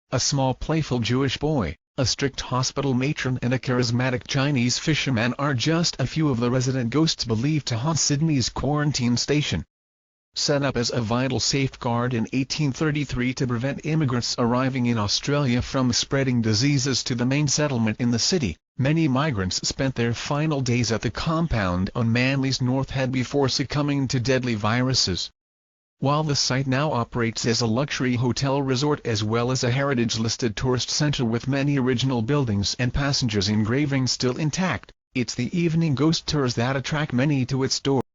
a small playful Jewish boy, a strict hospital matron and a charismatic Chinese fisherman are just a few of the resident ghosts believed to haunt Sydney's quarantine station. Set up as a vital safeguard in 1833 to prevent immigrants arriving in Australia from spreading diseases to the main settlement in the city, many migrants spent their final days at the compound on Manly's North Head before succumbing to deadly viruses. While the site now operates as a luxury hotel resort as well as a heritage-listed tourist centre with many original buildings and passengers' engravings still intact, it's the evening ghost tours that attract many to its doors.